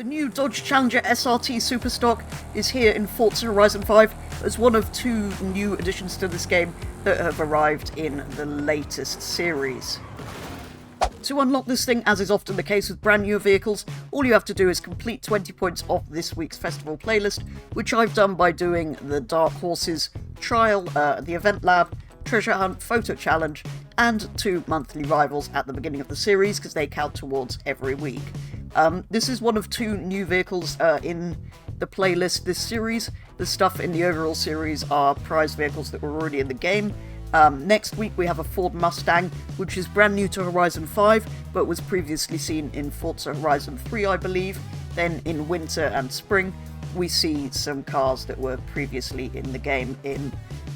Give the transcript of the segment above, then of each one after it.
The new Dodge Challenger SRT Superstock is here in Forza Horizon 5 as one of two new additions to this game that have arrived in the latest series. To unlock this thing, as is often the case with brand new vehicles, all you have to do is complete 20 points off this week's festival playlist, which I've done by doing the Dark Horses trial, the event lab, treasure hunt, photo challenge, and 2 monthly rivals at the beginning of the series, because they count towards every week. This is one of two new vehicles in the playlist this series. The stuff in the overall series are prize vehicles that were already in the game. Next week we have a Ford Mustang, which is brand new to Horizon 5, but was previously seen in Forza Horizon 3, I believe. Then in winter and spring, we see some cars that were previously in the game in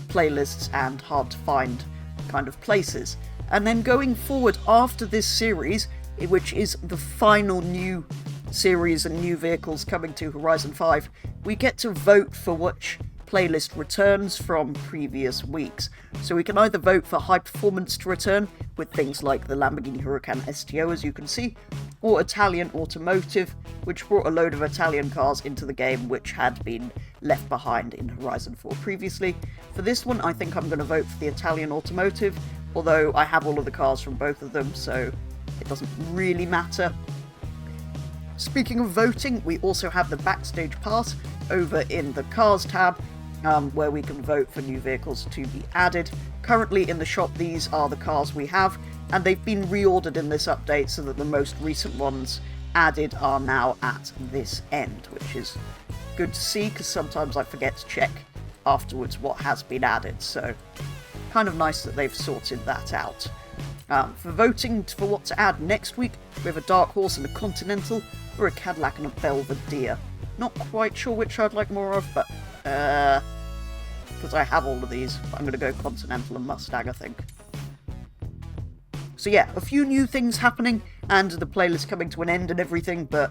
playlists and hard to find kind of places. And then going forward after this series, which is the final new series and new vehicles coming to Horizon 5, we get to vote for which playlist returns from previous weeks. So we can either vote for high performance to return, with things like the Lamborghini Huracan STO as you can see, or Italian automotive, which brought a load of Italian cars into the game which had been left behind in Horizon 4 previously. For this one I think I'm going to vote for the Italian automotive, although I have all of the cars from both of them, so it doesn't really matter. Speaking of voting, we also have the Backstage Pass over in the Cars tab, where we can vote for new vehicles to be added. Currently in the shop these are the cars we have, and they've been reordered in this update so that the most recent ones added are now at this end, which is good to see because sometimes I forget to check afterwards what has been added, so kind of nice that they've sorted that out. For voting for what to add next week, we have a Dark Horse and a Continental, or a Cadillac and a Belvedere. Not quite sure which I'd like more of, but because I have all of these, but I'm going to go Continental and Mustang, I think. So yeah, a few new things happening, and the playlist coming to an end and everything, but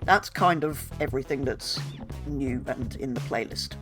that's kind of everything that's new and in the playlist.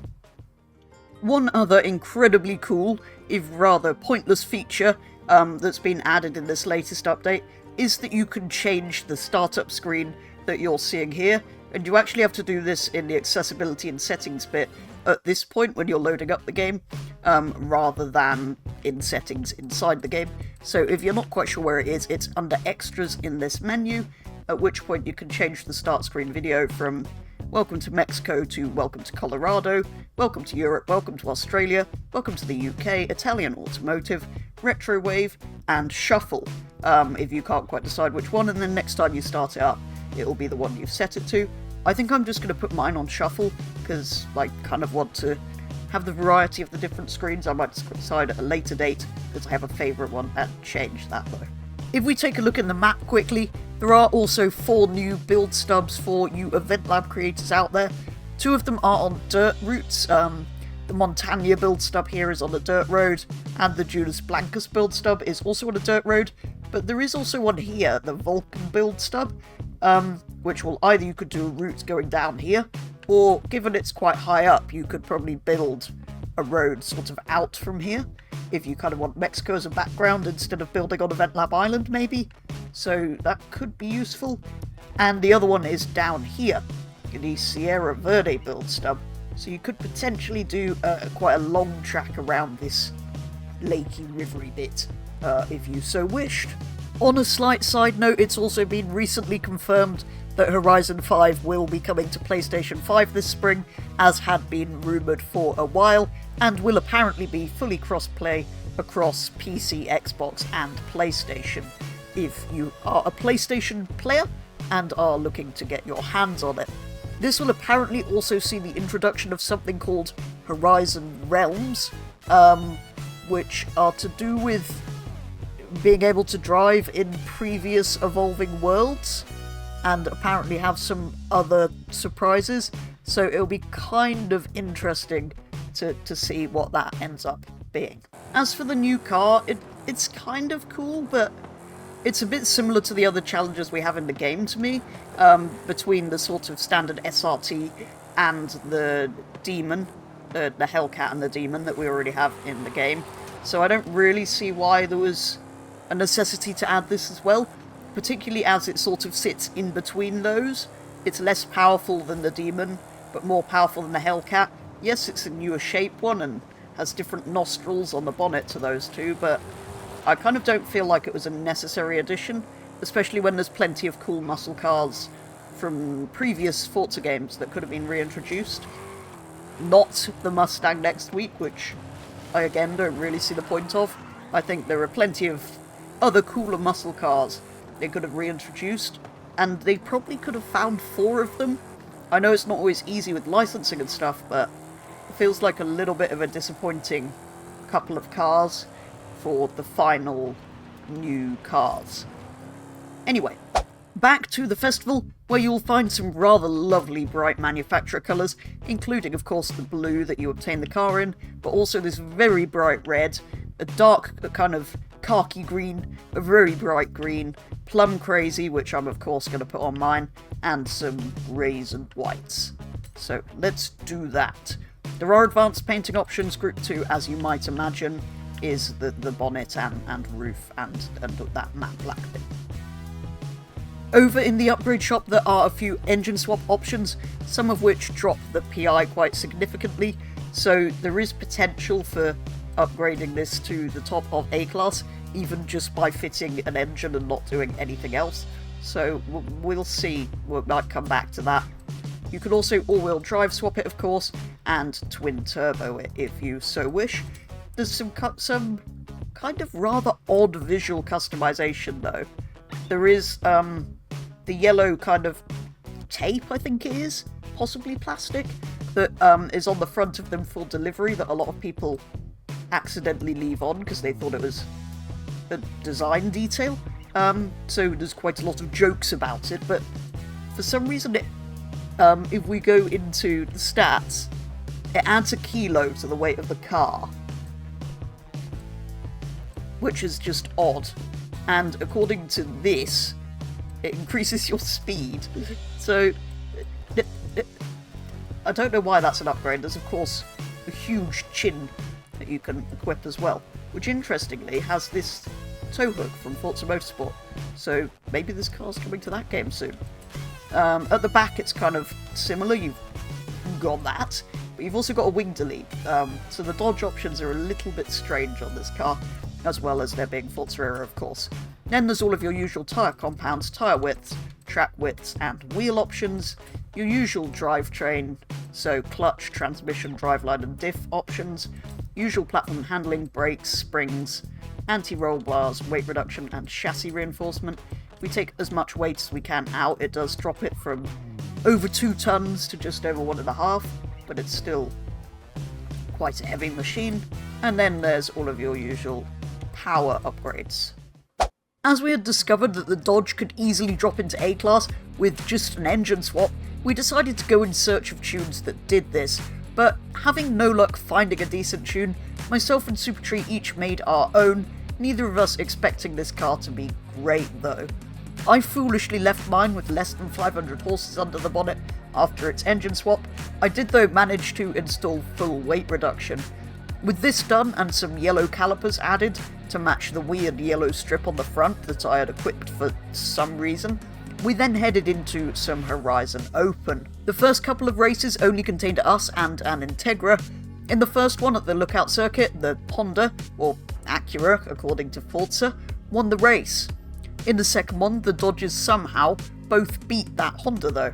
One other incredibly cool, if rather pointless feature that's been added in this latest update is that you can change the startup screen that you're seeing here, and you actually have to do this in the accessibility and settings bit at this point when you're loading up the game, rather than in settings inside the game. So if you're not quite sure where it is, it's under extras in this menu, at which point you can change the start screen video from Welcome to Mexico to Welcome to Colorado, Welcome to Europe, Welcome to Australia, Welcome to the UK, Italian Automotive, Retro Wave, and Shuffle, if you can't quite decide which one, and then next time you start it up, it'll be the one you've set it to. I think I'm just going to put mine on Shuffle, because I kind of want to have the variety of the different screens. I might decide at a later date, because I have a favourite one, and change that though. If we take a look in the map quickly, there are also 4 new build stubs for you Event Lab creators out there. 2 of them are on dirt routes. The Montagna build stub here is on a dirt road, and the Judas Blancas build stub is also on a dirt road, but there is also one here, the Vulcan build stub, which will either you could do a route going down here, or given it's quite high up, you could probably build a road sort of out from here, if you kind of want Mexico as a background instead of building on Event Lab Island maybe, so that could be useful. And the other one is down here, the Sierra Verde build stub, so you could potentially do quite a long track around this lakey, rivery bit, if you so wished. On a slight side note, it's also been recently confirmed that Horizon 5 will be coming to PlayStation 5 this spring, as had been rumoured for a while, and will apparently be fully cross-play across PC, Xbox, and PlayStation. If you are a PlayStation player and are looking to get your hands on it. This will apparently also see the introduction of something called Horizon Realms, which are to do with being able to drive in previous evolving worlds, and apparently have some other surprises, so it'll be kind of interesting to see what that ends up being. As for the new car, it's kind of cool, but it's a bit similar to the other challenges we have in the game to me, between the sort of standard SRT and the Demon, the Hellcat and the Demon that we already have in the game. So I don't really see why there was a necessity to add this as well, particularly as it sort of sits in between those. It's less powerful than the Demon, but more powerful than the Hellcat. Yes, it's a newer shape one and has different nostrils on the bonnet to those two, but I kind of don't feel like it was a necessary addition, especially when there's plenty of cool muscle cars from previous Forza games that could have been reintroduced. Not the Mustang next week, which I again don't really see the point of. I think there are plenty of other cooler muscle cars they could have reintroduced, and they probably could have found 4 of them. I know it's not always easy with licensing and stuff, but it feels like a little bit of a disappointing couple of cars for the final new cars. Anyway, back to the festival, where you'll find some rather lovely bright manufacturer colours, including of course the blue that you obtain the car in, but also this very bright red, a dark kind of khaki green, a very bright green, plum crazy, which I'm of course going to put on mine, and some greys and whites. So let's do that. There are advanced painting options. Group 2, as you might imagine, is the bonnet and roof and that matte black bit. Over in the upgrade shop there are a few engine swap options, some of which drop the PI quite significantly, so there is potential for upgrading this to the top of A-Class, even just by fitting an engine and not doing anything else. So we'll see, we might come back to that. You can also all-wheel drive swap it, of course, and twin turbo it if you so wish. There's some kind of rather odd visual customization though. There is the yellow kind of tape, I think it is, possibly plastic, that is on the front of them for delivery that a lot of people accidentally leave on because they thought it was a design detail. So there's quite a lot of jokes about it, but for some reason it, if we go into the stats, it adds a kilo to the weight of the car, which is just odd. And according to this, it increases your speed. So I don't know why that's an upgrade. There's of course a huge chin that you can equip as well, which interestingly has this tow hook from Forza Motorsport. So maybe this car's coming to that game soon. At the back it's kind of similar, you've got that, but you've also got a wing delete. So the dodge options are a little bit strange on this car, as well as there being Forza era, of course. Then there's all of your usual tyre compounds, tyre widths, track widths, and wheel options. Your usual drivetrain, so clutch, transmission, driveline, and diff options. Usual platform handling, brakes, springs, anti-roll bars, weight reduction, and chassis reinforcement. If we take as much weight as we can out, it does drop it from over 2 tons to just over 1.5, but it's still quite a heavy machine. And then there's all of your usual power upgrades. As we had discovered that the Dodge could easily drop into A-Class with just an engine swap, we decided to go in search of tunes that did this, but having no luck finding a decent tune, myself and Supertree each made our own, neither of us expecting this car to be great though. I foolishly left mine with less than 500 horses under the bonnet after its engine swap. I did though manage to install full weight reduction. With this done and some yellow calipers added to match the weird yellow strip on the front that I had equipped for some reason, we then headed into some Horizon Open. The first couple of races only contained us and an Integra. In the first one at the Lookout Circuit, the Honda, or Acura according to Forza, won the race. In the second one, the Dodges somehow both beat that Honda though.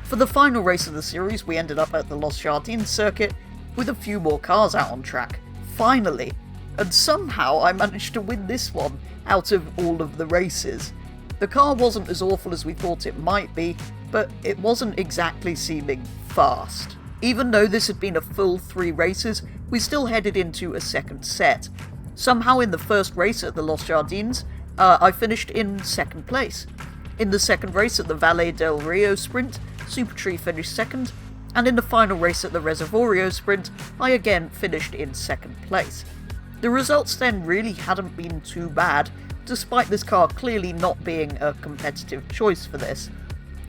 For the final race of the series, we ended up at the Los Jardines circuit with a few more cars out on track, finally, and somehow I managed to win this one out of all of the races. The car wasn't as awful as we thought it might be, but it wasn't exactly seeming fast. Even though this had been a full 3 races, we still headed into a second set. Somehow in the first race at the Los Jardines, I finished in second place. In the second race at the Valle del Rio Sprint, Supertree finished second, and in the final race at the Reservorio Sprint, I again finished in second place. The results then really hadn't been too bad, despite this car clearly not being a competitive choice for this.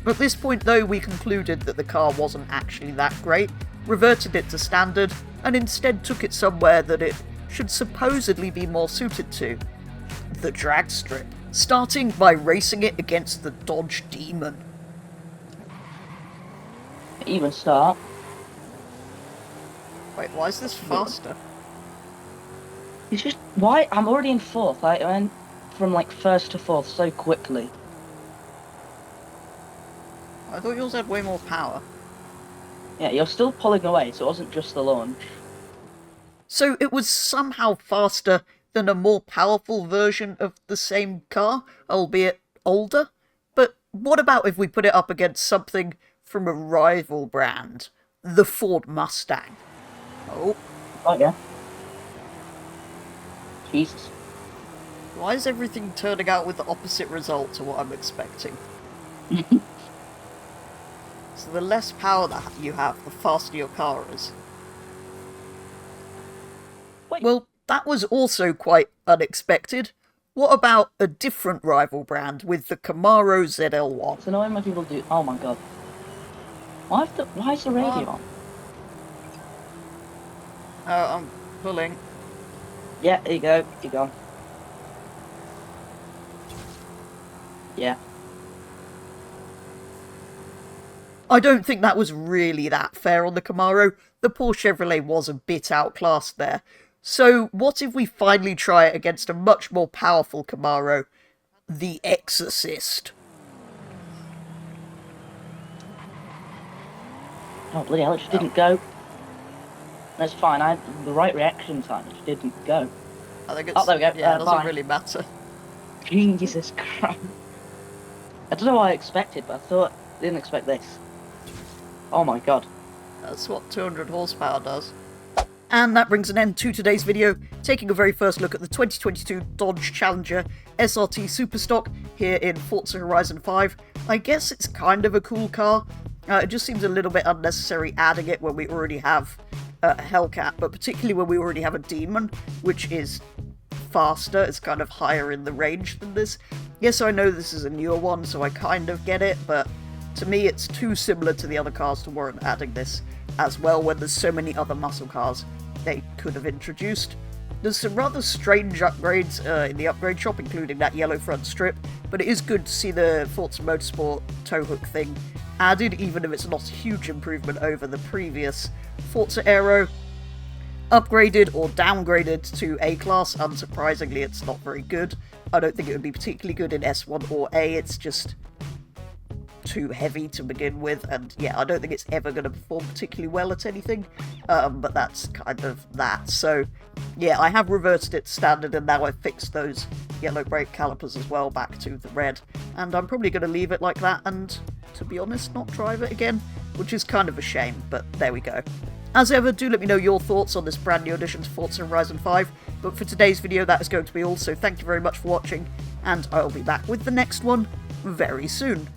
At this point though, we concluded that the car wasn't actually that great, reverted it to standard, and instead took it somewhere that it should supposedly be more suited to: the drag strip, starting by racing it against the Dodge Demon. Even start. Wait, why is this faster? It's just why I'm already in fourth. I went from like first to fourth so quickly. I thought yours had way more power. Yeah, you're still pulling away, so it wasn't just the launch. So it was somehow faster than a more powerful version of the same car, albeit older? But what about if we put it up against something from a rival brand? The Ford Mustang. Oh, Oh yeah. Jesus. why is everything turning out with the opposite result to what I'm expecting? So the less power that you have, the faster your car is. Wait. Well, that was also quite unexpected. What about a different rival brand with the Camaro ZL1? So knowing when people do. Oh my god. Why is the Come on. radio on? Oh, I'm pulling. Yeah, here you go. You're gone. Yeah. I don't think that was really that fair on the Camaro. The Porsche Chevrolet was a bit outclassed there. So what if we finally try it against a much more powerful Camaro, the Exorcist? Oh bloody hell! It just didn't go. That's fine. I had the right reaction time. It just didn't go. I think Oh, there we go. yeah, it doesn't Fine. really matter. Jesus Christ. I don't know what I expected, but I didn't expect this. Oh my god. That's what 200 horsepower does. And that brings an end to today's video, taking a very first look at the 2022 Dodge Challenger SRT Superstock here in Forza Horizon 5. I guess it's kind of a cool car. It just seems a little bit unnecessary adding it when we already have a Hellcat, but particularly when we already have a Demon, which is faster, it's kind of higher in the range than this. Yes, I know this is a newer one, so I kind of get it, but to me it's too similar to the other cars to warrant adding this as well when there's so many other muscle cars they could have introduced. There's some rather strange upgrades in the upgrade shop, including that yellow front strip, but it is good to see the Forza Motorsport tow hook thing added, even if it's not a huge improvement over the previous Forza Aero. Upgraded or downgraded to A-Class, unsurprisingly it's not very good. I don't think it would be particularly good in S1 or A, it's just too heavy to begin with, and yeah, I don't think it's ever going to perform particularly well at anything, but that's kind of that. So yeah, I have reversed it to standard, and now I've fixed those yellow brake calipers as well back to the red, and I'm probably going to leave it like that and, to be honest, not drive it again, which is kind of a shame, but there we go. As ever, do let me know your thoughts on this brand new addition to Forza Horizon 5, but for today's video that is going to be all, so thank you very much for watching, and I'll be back with the next one very soon.